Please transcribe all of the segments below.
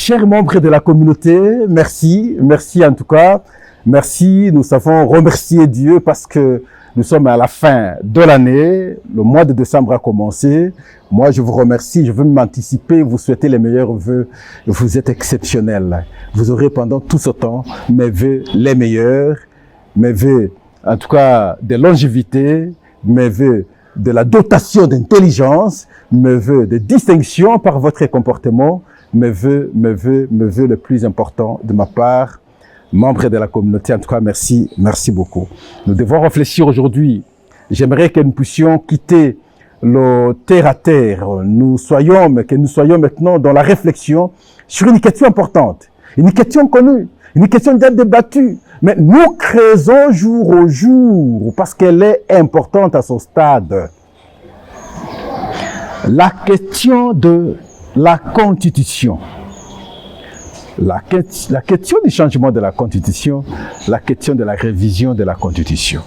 Chers membres de la communauté, merci en tout cas. Merci, nous savons remercier Dieu parce que nous sommes à la fin de l'année. Le mois de décembre a commencé. Moi, je vous remercie. Je veux m'anticiper, vous souhaiter les meilleurs vœux. Vous êtes exceptionnels. Vous aurez pendant tout ce temps mes vœux les meilleurs. Mes vœux, en tout cas, de longévité. Mes vœux de la dotation d'intelligence. Mes vœux de distinction par votre comportement. Mes vœux les plus importants de ma part. Membres de la communauté, en tout cas, merci beaucoup. Nous devons réfléchir aujourd'hui. J'aimerais que nous puissions quitter le terre à terre. Que nous soyons maintenant dans la réflexion sur une question importante, une question connue, une question déjà débattue. Mais nous creusons jour au jour parce qu'elle est importante à ce stade. La question de la Constitution. La question du changement de la Constitution, la question de la révision de la Constitution.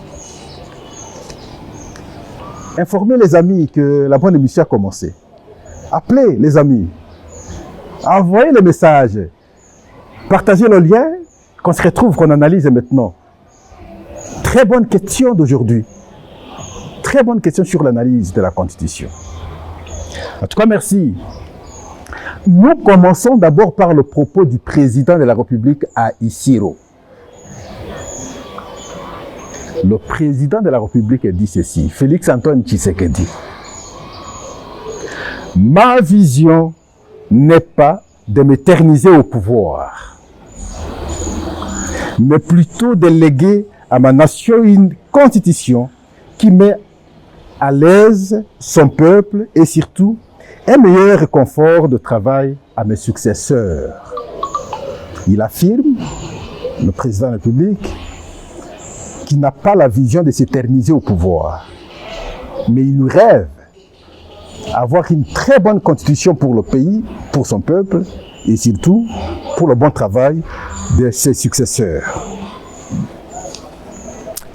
Informez les amis que la bonne émission a commencé. Appelez les amis. Envoyez les messages. Partagez le lien qu'on se retrouve, qu'on analyse maintenant. Très bonne question d'aujourd'hui. Très bonne question sur l'analyse de la Constitution. En tout cas, merci. Nous commençons d'abord par le propos du président de la République à Isiro. Le président de la République a dit ceci, Félix Antoine Tshisekedi. Ma vision n'est pas de m'éterniser au pouvoir, mais plutôt de léguer à ma nation une constitution qui met à l'aise son peuple et surtout un meilleur confort de travail à mes successeurs. Il affirme, le président de la République, qu'il n'a pas la vision de s'éterniser au pouvoir, mais il rêve d'avoir une très bonne constitution pour le pays, pour son peuple, et surtout pour le bon travail de ses successeurs.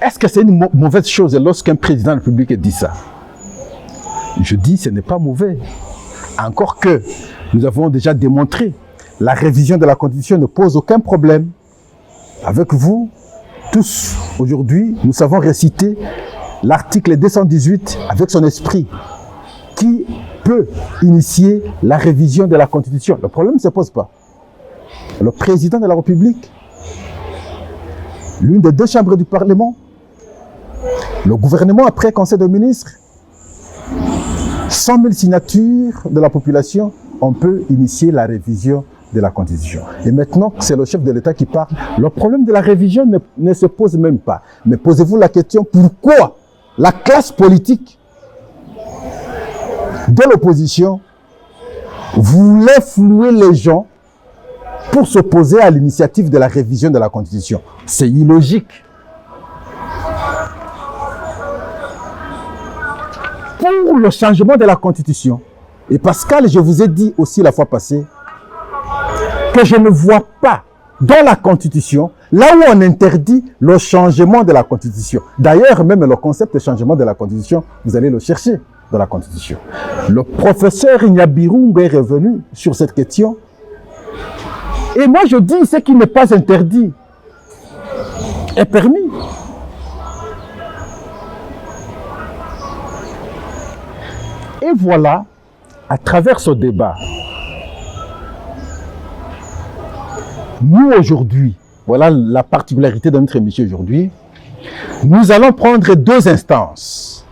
Est-ce que c'est une mauvaise chose lorsqu'un président de la République dit ça? Je dis, ce n'est pas mauvais. Encore que nous avons déjà démontré, la révision de la Constitution ne pose aucun problème. Avec vous, tous, aujourd'hui, nous savons réciter l'article 218 avec son esprit, qui peut initier la révision de la Constitution. Le problème ne se pose pas. Le président de la République, l'une des deux chambres du Parlement, le gouvernement après Conseil des ministres, 100 000 signatures de la population, on peut initier la révision de la Constitution. Et maintenant, c'est le chef de l'État qui parle. Le problème de la révision ne se pose même pas. Mais posez-vous la question, pourquoi la classe politique de l'opposition voulait flouer les gens pour s'opposer à l'initiative de la révision de la Constitution? C'est illogique. Pour le changement de la Constitution, et Pascal, je vous ai dit aussi la fois passée, que je ne vois pas dans la Constitution, là où on interdit le changement de la Constitution. D'ailleurs, même le concept de changement de la Constitution, vous allez le chercher dans la Constitution. Le professeur Nyabirungu est revenu sur cette question. Et moi, je dis, ce qui n'est pas interdit est permis. Et voilà, à travers ce débat, nous aujourd'hui, voilà la particularité de notre émission aujourd'hui, nous allons prendre deux instances.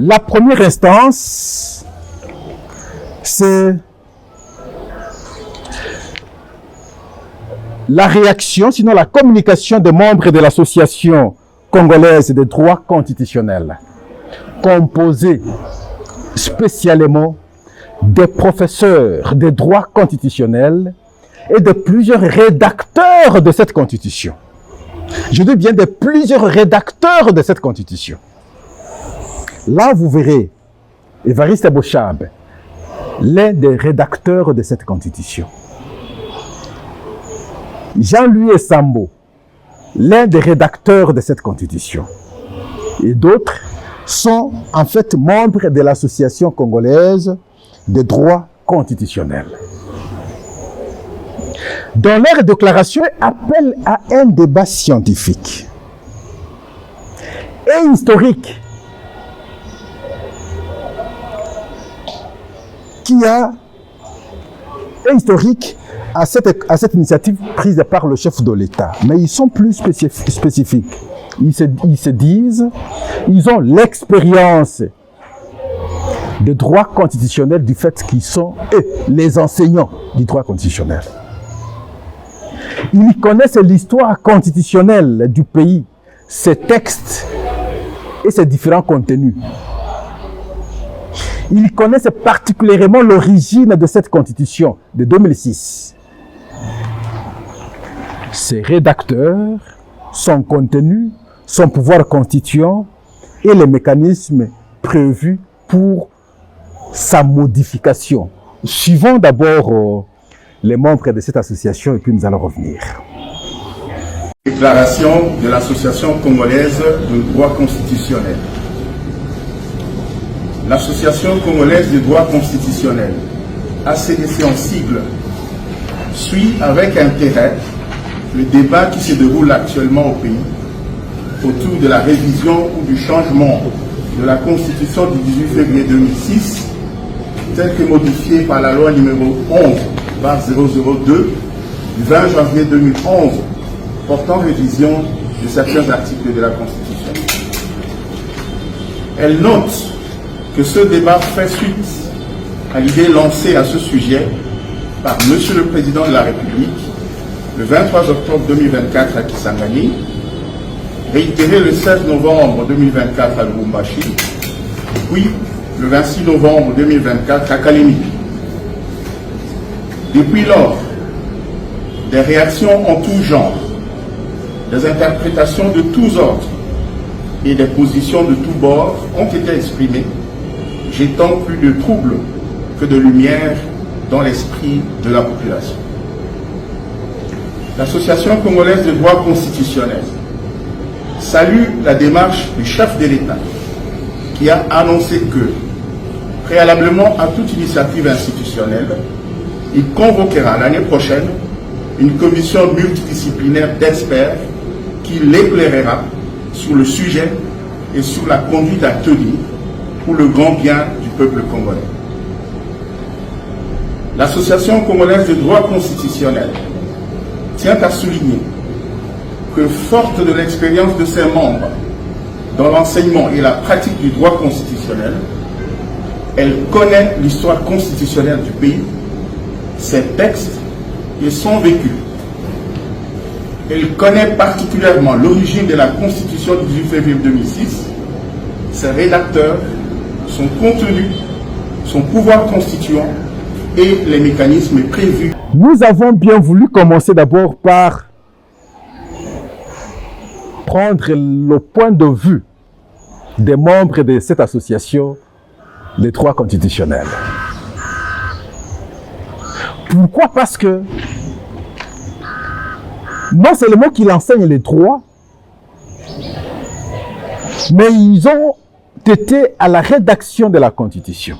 La première instance, c'est la réaction, sinon la communication des membres de l'association congolaise des droits constitutionnels, composée spécialement des professeurs des droits constitutionnels et de plusieurs rédacteurs de cette constitution. Je dis bien de plusieurs rédacteurs de cette constitution. Là, vous verrez Évariste Boshab, l'un des rédacteurs de cette constitution. Jean-Louis Essambo, l'un des rédacteurs de cette constitution. Et d'autres sont en fait membres de l'association congolaise des droits constitutionnels. dans leur déclaration, appellent à un débat scientifique et historique à cette initiative prise par le chef de l'État. Mais ils sont plus spécifiques. Ils se disent, ils ont l'expérience de droit constitutionnel du fait qu'ils sont les enseignants du droit constitutionnel. Ils connaissent l'histoire constitutionnelle du pays, ses textes et ses différents contenus. Ils connaissent particulièrement l'origine de cette constitution de 2006. Ses rédacteurs, son contenu, son pouvoir constituant et les mécanismes prévus pour sa modification. Suivons d'abord les membres de cette association et puis nous allons revenir. Déclaration de l'Association congolaise de droit constitutionnel. L'Association congolaise de droit constitutionnel, ACDC en sigle, suit avec intérêt le débat qui se déroule actuellement au pays autour de la révision ou du changement de la Constitution du 18 février 2006, telle que modifiée par la loi numéro 11/002 du 20 janvier 2011 portant révision de certains articles de la Constitution. Elle note que ce débat fait suite à l'idée lancée à ce sujet par Monsieur le Président de la République le 23 octobre 2024 à Kisangani, réitérée le 16 novembre 2024 à Lubumbashi, puis le 26 novembre 2024 à Kalemi. Depuis lors, des réactions en tout genre, des interprétations de tous ordres et des positions de tous bords ont été exprimées, jetant plus de trouble que de lumière dans l'esprit de la population. L'Association congolaise de droit constitutionnel salue la démarche du chef de l'État qui a annoncé que, préalablement à toute initiative institutionnelle, il convoquera l'année prochaine une commission multidisciplinaire d'experts qui l'éclairera sur le sujet et sur la conduite à tenir pour le grand bien du peuple congolais. L'Association congolaise de droit constitutionnel tient à souligner que, forte de l'expérience de ses membres dans l'enseignement et la pratique du droit constitutionnel, elle connaît l'histoire constitutionnelle du pays, ses textes et son vécu. Elle connaît particulièrement l'origine de la Constitution du 18 février 2006, ses rédacteurs, son contenu, son pouvoir constituant et les mécanismes prévus. Nous avons bien voulu commencer d'abord par prendre le point de vue des membres de cette association des droits constitutionnels. Pourquoi? Parce que non seulement qu'ils enseignent les droits, mais ils ont été à la rédaction de la Constitution.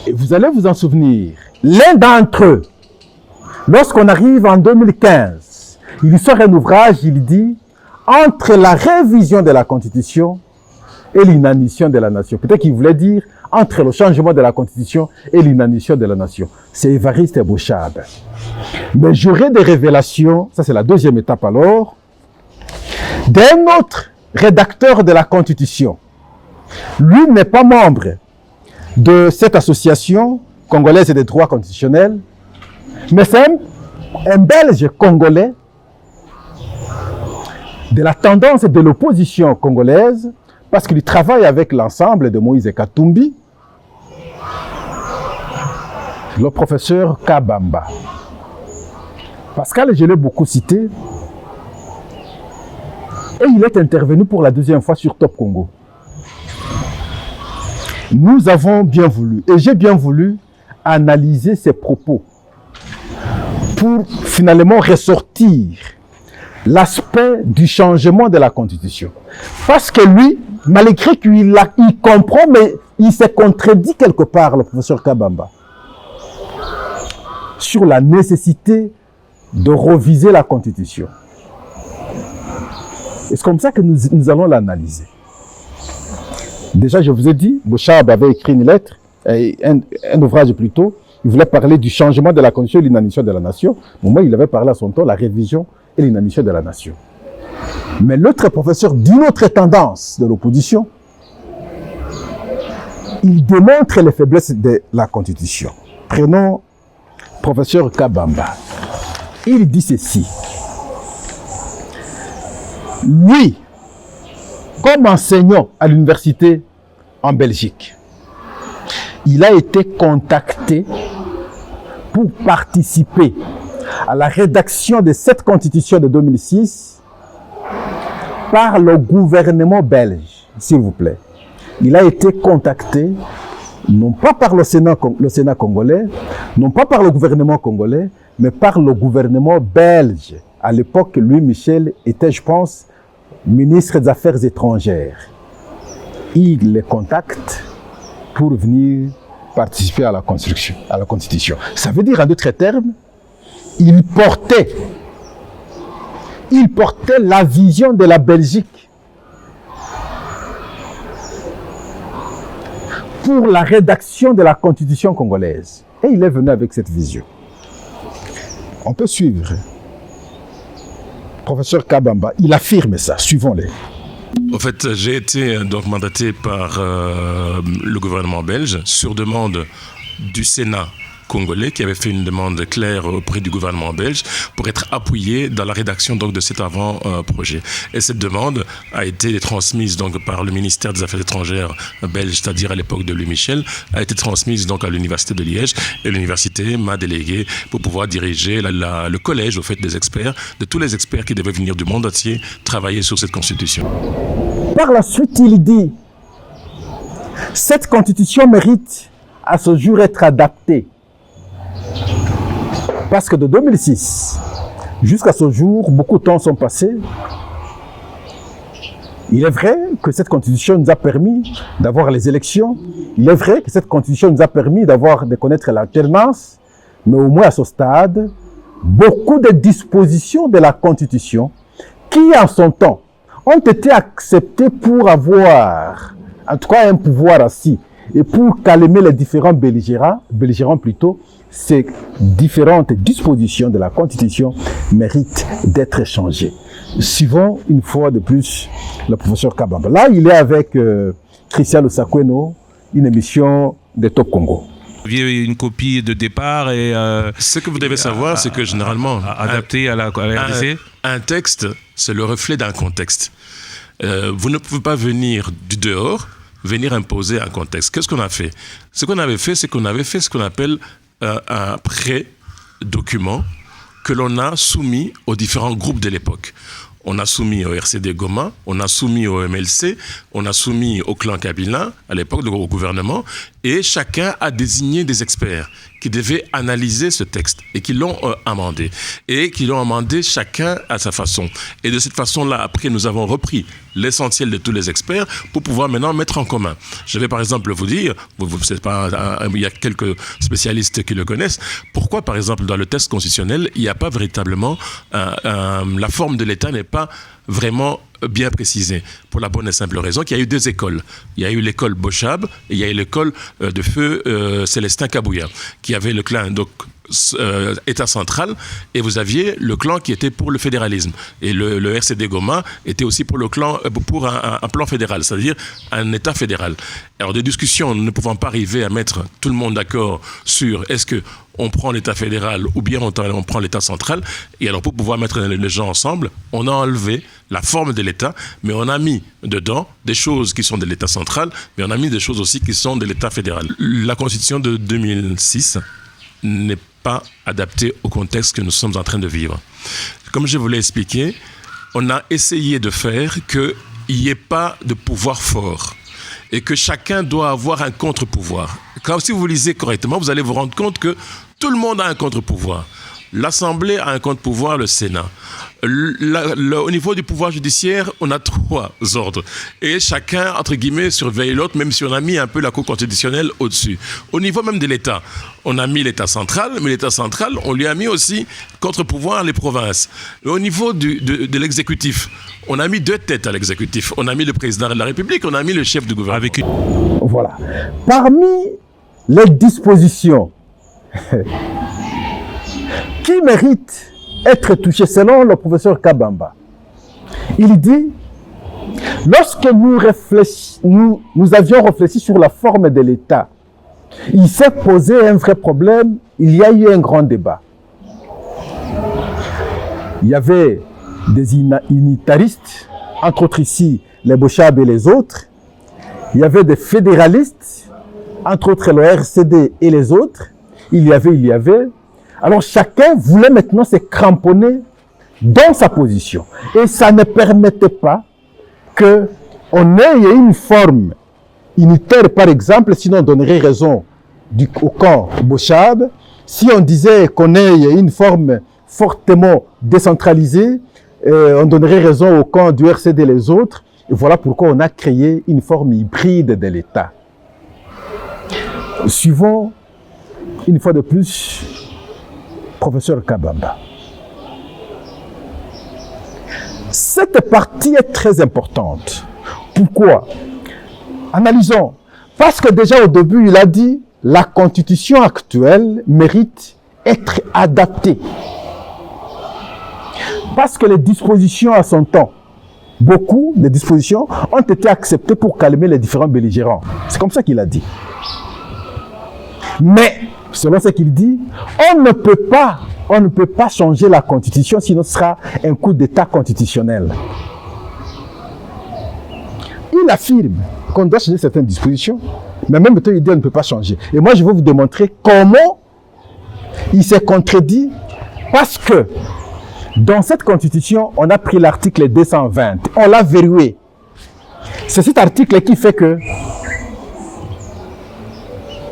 Et vous allez vous en souvenir, l'un d'entre eux, lorsqu'on arrive en 2015, il sort un ouvrage, il dit « Entre la révision de la Constitution et l'inanition de la nation ». Peut-être qu'il voulait dire « Entre le changement de la Constitution et l'inanition de la nation ». C'est Évariste Bouchard. Mais j'aurai des révélations, ça c'est la deuxième étape alors, d'un autre rédacteur de la Constitution. Lui n'est pas membre de cette association congolaise des droits constitutionnels, mais c'est un Belge congolais de la tendance de l'opposition congolaise, parce qu'il travaille avec l'ensemble de Moïse Katumbi, le professeur Kabamba. Pascal, je l'ai beaucoup cité, et il est intervenu pour la deuxième fois sur Top Congo. Nous avons bien voulu, et j'ai bien voulu analyser ses propos pour finalement ressortir l'aspect du changement de la Constitution. Parce que lui, malgré qu'il comprend, mais il s'est contredit quelque part, le professeur Kabamba. sur la nécessité de réviser la Constitution. Et c'est comme ça que nous allons l'analyser. Déjà, je vous ai dit, Bochab avait écrit une lettre, un ouvrage plutôt, il voulait parler du changement de la Constitution et l'inanition de la nation. Moi, il avait parlé à son tour, la révision et l'inanition de la nation. Mais l'autre professeur d'une autre tendance de l'opposition, il démontre les faiblesses de la Constitution. Prenons professeur Kabamba. Il dit ceci. Lui, comme enseignant à l'université en Belgique, il a été contacté pour participer à la rédaction de cette constitution de 2006 par le gouvernement belge, s'il vous plaît. Il a été contacté, non pas par le Sénat congolais, non pas par le gouvernement congolais, mais par le gouvernement belge. À l'époque, Louis Michel était, je pense, ministre des Affaires étrangères. Il les contacte pour venir participer à la construction, à la Constitution. Ça veut dire, en d'autres termes, il portait la vision de la Belgique pour la rédaction de la Constitution congolaise. Et il est venu avec cette vision. On peut suivre. Professeur Kabamba, il affirme ça. Suivons-les. En fait, j'ai été donc mandaté par le gouvernement belge sur demande du Sénat congolais qui avait fait une demande claire auprès du gouvernement belge pour être appuyé dans la rédaction donc de cet avant-projet. Et cette demande a été transmise donc par le ministère des Affaires étrangères belge, c'est-à-dire à l'époque de Louis Michel, a été transmise donc à l'université de Liège et l'université m'a délégué pour pouvoir diriger le collège au fait des experts, de tous les experts qui devaient venir du monde entier travailler sur cette constitution. Par la suite, il dit cette constitution mérite à ce jour être adaptée. Parce que de 2006 jusqu'à ce jour, beaucoup de temps sont passés. Il est vrai que cette constitution nous a permis d'avoir les élections. Il est vrai que cette constitution nous a permis de connaître l'alternance. Mais au moins à ce stade, beaucoup de dispositions de la constitution qui, en son temps, ont été acceptées pour avoir, en tout cas, un pouvoir assis et pour calmer les différents belligérants plutôt, ces différentes dispositions de la Constitution méritent d'être changées. Suivons une fois de plus le professeur Kabamba. Là, il est avec Christian Lusakweno, une émission de Top Congo. Il y a une copie de départ et... Ce que vous devez savoir, c'est que généralement... Adapté à la RDC. Un texte, c'est le reflet d'un contexte. Vous ne pouvez pas venir du dehors, venir imposer un contexte. Qu'est-ce qu'on a fait? Ce qu'on avait fait, c'est qu'on avait fait ce qu'on appelle un pré-document que l'on a soumis aux différents groupes de l'époque. On a soumis au RCD Goma, on a soumis au MLC, on a soumis au clan Kabila, à l'époque, au gouvernement, et chacun a désigné des experts qui devaient analyser ce texte et qui l'ont amendé. Et qui l'ont amendé chacun à sa façon. Et de cette façon-là, après, nous avons repris l'essentiel de tous les experts pour pouvoir maintenant mettre en commun. Je vais par exemple vous dire, il y a quelques spécialistes qui le connaissent, pourquoi par exemple dans le texte constitutionnel, il n'y a pas véritablement, la forme de l'État n'est pas vraiment bien précisée, pour la bonne et simple raison qu'il y a eu deux écoles. Il y a eu l'école Bochab et il y a eu l'école de feu Célestin Kabouya, qui avait le clan donc État central, et vous aviez le clan qui était pour le fédéralisme, et le RCD Goma était aussi pour le clan pour un plan fédéral, c'est-à-dire un État fédéral. Alors des discussions ne pouvant pas arriver à mettre tout le monde d'accord sur est-ce que on prend l'État fédéral ou bien on prend l'État central, et alors pour pouvoir mettre les gens ensemble, on a enlevé la forme de l'État, mais on a mis dedans des choses qui sont de l'État central, mais on a mis des choses aussi qui sont de l'État fédéral. La Constitution de 2006 n'est pas adaptée au contexte que nous sommes en train de vivre. Comme je vous l'ai expliqué, on a essayé de faire qu'il n'y ait pas de pouvoir fort et que chacun doit avoir un contre-pouvoir. Quand si vous lisez correctement, vous allez vous rendre compte que tout le monde a un contre-pouvoir. L'Assemblée a un contre-pouvoir, le Sénat. Au niveau du pouvoir judiciaire, on a 3 ordres. Et chacun, entre guillemets, surveille l'autre, même si on a mis un peu la Cour constitutionnelle au-dessus. Au niveau même de l'État, on a mis l'État central, mais l'État central, on lui a mis aussi contre-pouvoir les provinces. Et au niveau de l'exécutif, on a mis 2 têtes à l'exécutif. On a mis le président de la République, on a mis le chef du gouvernement. Avec une... Voilà. Parmi les dispositions qui méritent être touchées selon le professeur Kabamba, il dit, lorsque nous avions réfléchi sur la forme de l'État, il s'est posé un vrai problème, il y a eu un grand débat. Il y avait des unitaristes, entre autres ici les Bochab et les autres. Il y avait des fédéralistes, entre autres le RCD et les autres. Il y avait. Alors chacun voulait maintenant se cramponner dans sa position. Et ça ne permettait pas qu'on ait une forme unitaire, par exemple, sinon on donnerait raison au camp Bochab. Si on disait qu'on ait une forme fortement décentralisée, on donnerait raison au camp du RCD et les autres. Et voilà pourquoi on a créé une forme hybride de l'État. Suivons, une fois de plus, professeur Kabamba. Cette partie est très importante. Pourquoi? Analysons. Parce que déjà au début, il a dit la constitution actuelle mérite être adaptée. Parce que les dispositions à son temps, beaucoup de dispositions ont été acceptées pour calmer les différents belligérants. C'est comme ça qu'il a dit. Mais, selon ce qu'il dit, on ne peut pas changer la constitution, sinon ce sera un coup d'état constitutionnel. Il affirme qu'on doit changer certaines dispositions, mais en même temps, il dit qu'on ne peut pas changer. Et moi, je vais vous démontrer comment il s'est contredit, parce que dans cette constitution, on a pris l'article 220, on l'a verrouillé. C'est cet article qui fait que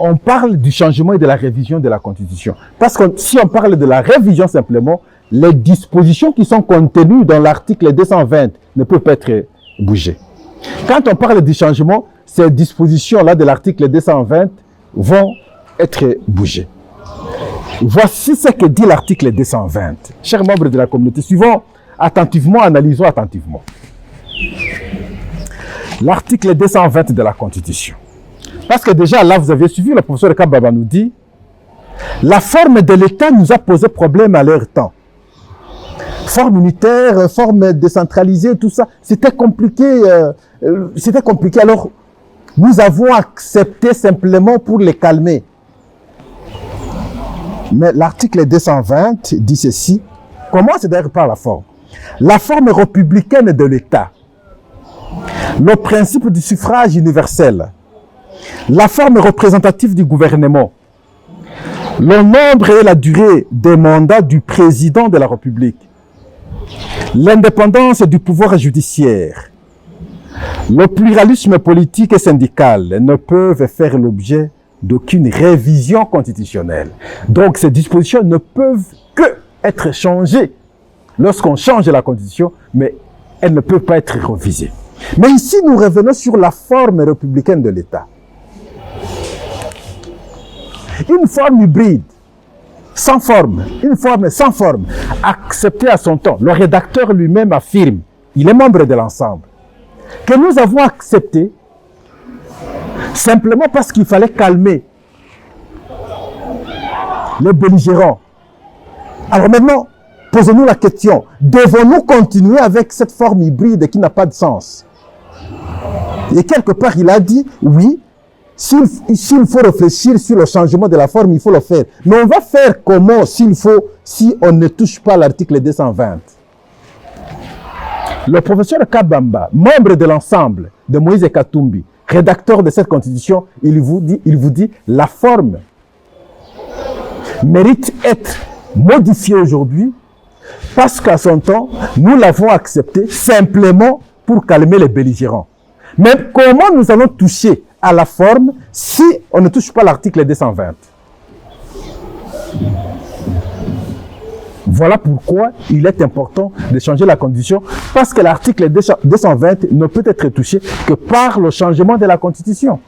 on parle du changement et de la révision de la constitution. Parce que si on parle de la révision simplement, les dispositions qui sont contenues dans l'article 220 ne peuvent pas être bougées. Quand on parle du changement, ces dispositions-là de l'article 220 vont être bougées. Voici ce que dit l'article 220. Chers membres de la communauté, suivons attentivement, analysons attentivement. L'article 220 de la Constitution. Parce que déjà, là, vous avez suivi, le professeur Kabamba nous dit, la forme de l'État nous a posé problème à leur temps. Forme unitaire, forme décentralisée, tout ça, c'était compliqué. Alors, nous avons accepté simplement pour les calmer. Mais l'article 220 dit ceci, commence d'ailleurs par la forme. La forme républicaine de l'État, le principe du suffrage universel, la forme représentative du gouvernement, le nombre et la durée des mandats du président de la République, l'indépendance du pouvoir judiciaire, le pluralisme politique et syndical ne peuvent faire l'objet d'aucune révision constitutionnelle. Donc ces dispositions ne peuvent que être changées lorsqu'on change la Constitution, mais elles ne peuvent pas être révisées. Mais ici, nous revenons sur la forme républicaine de l'État. Une forme hybride, sans forme, une forme sans forme, acceptée à son temps. Le rédacteur lui-même affirme, il est membre de l'ensemble, que nous avons accepté simplement parce qu'il fallait calmer les belligérants. Alors maintenant, posons-nous la question, devons-nous continuer avec cette forme hybride qui n'a pas de sens? Et quelque part, il a dit, oui, s'il faut réfléchir sur le changement de la forme, il faut le faire. Mais on va faire comment s'il faut, si on ne touche pas l'article 220? Le professeur Kabamba, membre de l'ensemble de Moïse Katumbi, rédacteur de cette constitution, il vous dit la forme mérite être modifiée aujourd'hui parce qu'à son temps, nous l'avons acceptée simplement pour calmer les belligérants. Mais comment nous allons toucher à la forme si on ne touche pas l'article 220? Voilà pourquoi il est important de changer la Constitution, parce que l'article 220 ne peut être touché que par le changement de la Constitution.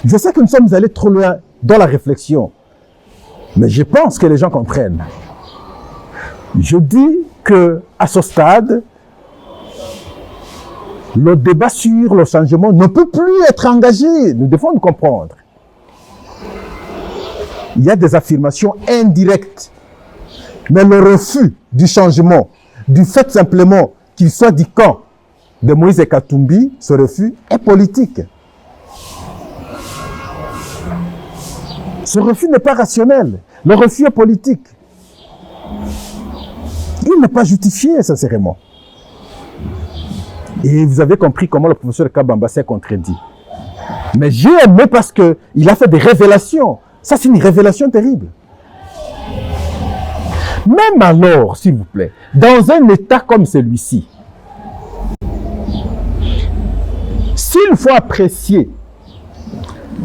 Je sais que nous sommes allés trop loin dans la réflexion, mais je pense que les gens comprennent. Je dis que à ce stade, le débat sur le changement ne peut plus être engagé. Nous devons nous comprendre. Il y a des affirmations indirectes, mais le refus du changement, du fait simplement qu'il soit du camp de Moïse Katumbi, ce refus est politique. Ce refus n'est pas rationnel. Le refus est politique. Il n'est pas justifié, sincèrement. Et vous avez compris comment le professeur Kabamba s'est contredit. Mais j'ai aimé parce qu'il a fait des révélations. Ça, c'est une révélation terrible. Même alors, s'il vous plaît, dans un état comme celui-ci, s'il faut apprécier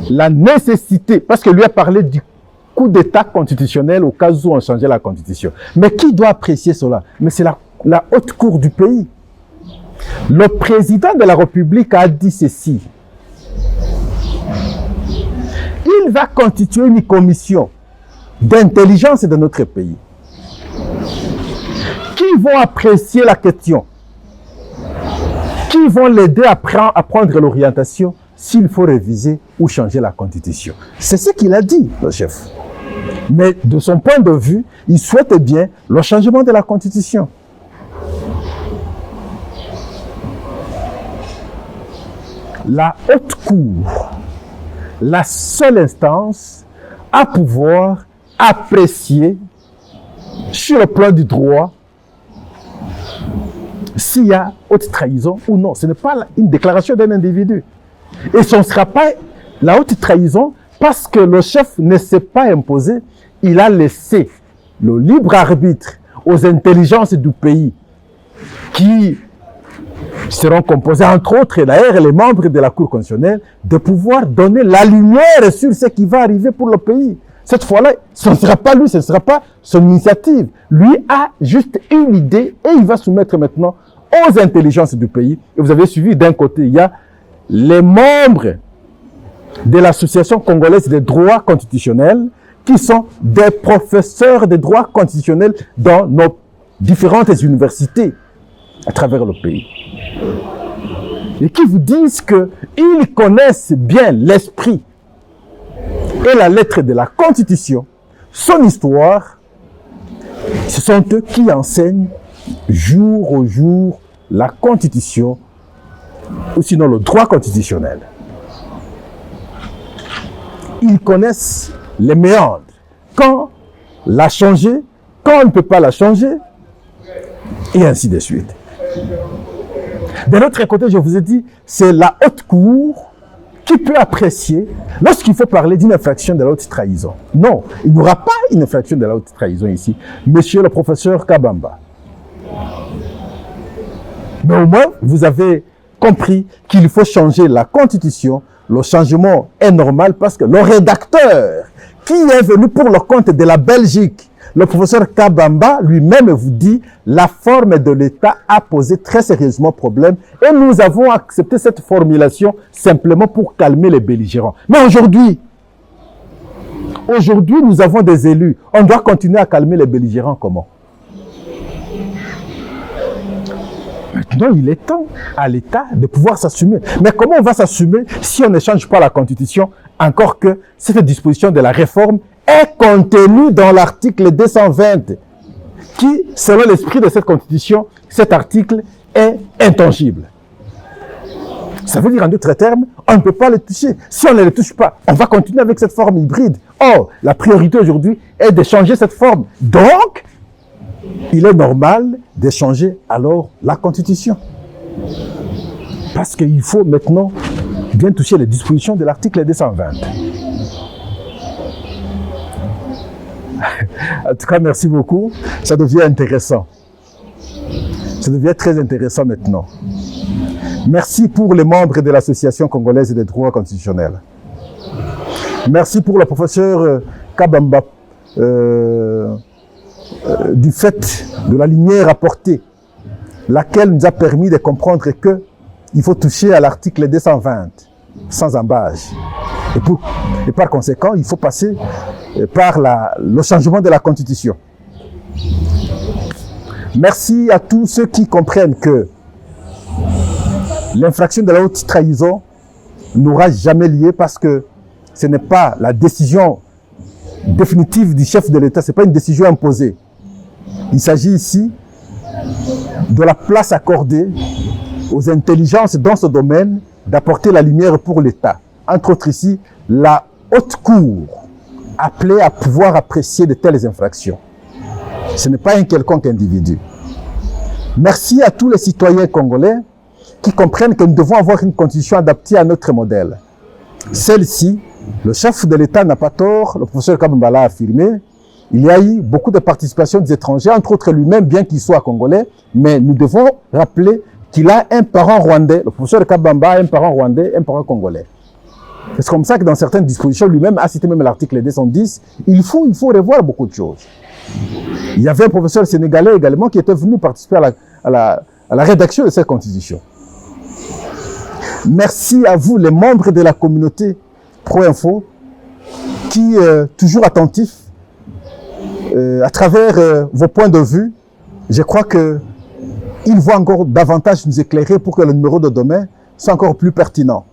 la nécessité, parce que lui a parlé du coup d'état constitutionnel au cas où on changeait la constitution. Mais qui doit apprécier cela? Mais c'est la haute cour du pays. Le président de la République a dit ceci. Il va constituer une commission d'intelligence de notre pays qui vont apprécier la question, qui vont l'aider à prendre l'orientation s'il faut réviser ou changer la constitution. C'est ce qu'il a dit, le chef. Mais de son point de vue, il souhaite bien le changement de la constitution. La haute cour, la seule instance à pouvoir apprécier sur le plan du droit s'il y a haute trahison ou non. Ce n'est pas une déclaration d'un individu. Et ce ne sera pas la haute trahison parce que le chef ne s'est pas imposé. Il a laissé le libre arbitre aux intelligences du pays qui seront composés, entre autres, d'ailleurs, les membres de la Cour constitutionnelle, de pouvoir donner la lumière sur ce qui va arriver pour le pays. Cette fois-là, ce ne sera pas lui, ce ne sera pas son initiative. Lui a juste une idée et il va soumettre maintenant aux intelligences du pays. Et vous avez suivi, d'un côté, il y a les membres de l'Association congolaise des droits constitutionnels qui sont des professeurs de droit constitutionnel dans nos différentes universités à travers le pays. Et qui vous disent qu'ils connaissent bien l'esprit et la lettre de la Constitution, son histoire. Ce sont eux qui enseignent jour au jour la Constitution, ou sinon le droit constitutionnel. Ils connaissent les méandres. Quand la changer, quand on ne peut pas la changer, et ainsi de suite. De l'autre côté, je vous ai dit, c'est la haute cour qui peut apprécier lorsqu'il faut parler d'une infraction de la haute trahison. Non, il n'y aura pas une infraction de la haute trahison ici, monsieur le professeur Kabamba. Mais au moins, vous avez compris qu'il faut changer la Constitution. Le changement est normal parce que le rédacteur qui est venu pour le compte de la Belgique, le professeur Kabamba lui-même vous dit la forme de l'État a posé très sérieusement problème et nous avons accepté cette formulation simplement pour calmer les belligérants. Mais aujourd'hui, nous avons des élus. On doit continuer à calmer les belligérants comment? Maintenant, il est temps à l'État de pouvoir s'assumer. Mais comment on va s'assumer si on ne change pas la Constitution, encore que cette disposition de la réforme est contenue dans l'article 220, qui, selon l'esprit de cette Constitution, cet article est intangible. Ça veut dire, en d'autres termes, on ne peut pas le toucher. Si on ne le touche pas, on va continuer avec cette forme hybride. Or, la priorité aujourd'hui est de changer cette forme. Donc, il est normal de changer alors la Constitution. Parce qu'il faut maintenant bien toucher les dispositions de l'article 220. En tout cas, merci beaucoup. Ça devient intéressant. Ça devient très intéressant maintenant. Merci pour les membres de l'Association congolaise des droits constitutionnels. Merci pour le professeur Kabamba du fait de la lumière apportée, laquelle nous a permis de comprendre que il faut toucher à l'article 220 sans embâge. Et par conséquent, il faut passer par le changement de la Constitution. Merci à tous ceux qui comprennent que l'infraction de la haute trahison n'aura jamais lieu parce que ce n'est pas la décision définitive du chef de l'État, ce n'est pas une décision imposée. Il s'agit ici de la place accordée aux intelligences dans ce domaine d'apporter la lumière pour l'État. Entre autres ici, la haute cour appelée à pouvoir apprécier de telles infractions. Ce n'est pas un quelconque individu. Merci à tous les citoyens congolais qui comprennent que nous devons avoir une constitution adaptée à notre modèle. Celle-ci, le chef de l'État n'a pas tort, le professeur Kabamba l'a affirmé, il y a eu beaucoup de participation des étrangers, entre autres lui-même, bien qu'il soit congolais, mais nous devons rappeler qu'il a un parent rwandais, le professeur Kabamba a un parent rwandais, un parent congolais. C'est comme ça que dans certaines dispositions, lui-même a cité même l'article 210, il faut revoir beaucoup de choses. Il y avait un professeur sénégalais également qui était venu participer à la rédaction de cette constitution. Merci à vous, les membres de la communauté Pro-Info, qui, toujours attentifs, à travers vos points de vue, je crois qu'il va encore davantage nous éclairer pour que le numéro de demain soit encore plus pertinent.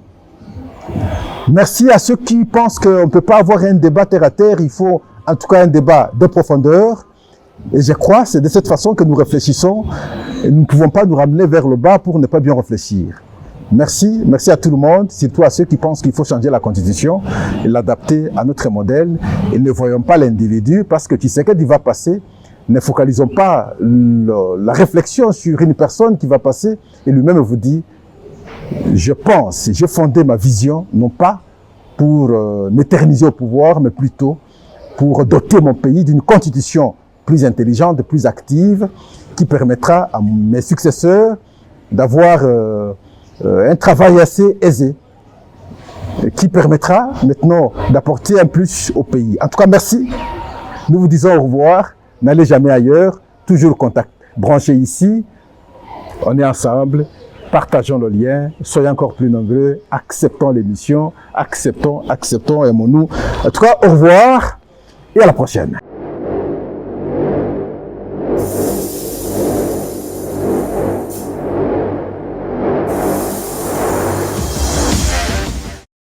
Merci à ceux qui pensent qu'on ne peut pas avoir un débat terre à terre, il faut en tout cas un débat de profondeur. Et je crois que c'est de cette façon que nous réfléchissons et nous ne pouvons pas nous ramener vers le bas pour ne pas bien réfléchir. Merci, merci à tout le monde, surtout à ceux qui pensent qu'il faut changer la Constitution et l'adapter à notre modèle. Et ne voyons pas l'individu parce que Tshisekedi va passer. Ne focalisons pas la réflexion sur une personne qui va passer et lui-même vous dit je pense, j'ai fondé ma vision, non pas pour m'éterniser au pouvoir, mais plutôt pour doter mon pays d'une constitution plus intelligente, plus active, qui permettra à mes successeurs d'avoir un travail assez aisé, qui permettra maintenant d'apporter un plus au pays. En tout cas, merci. Nous vous disons au revoir. N'allez jamais ailleurs. Toujours contact. Branchez ici. On est ensemble. Partageons le lien, soyons encore plus nombreux, acceptons l'émission, acceptons, aimons-nous. En tout cas, au revoir et à la prochaine.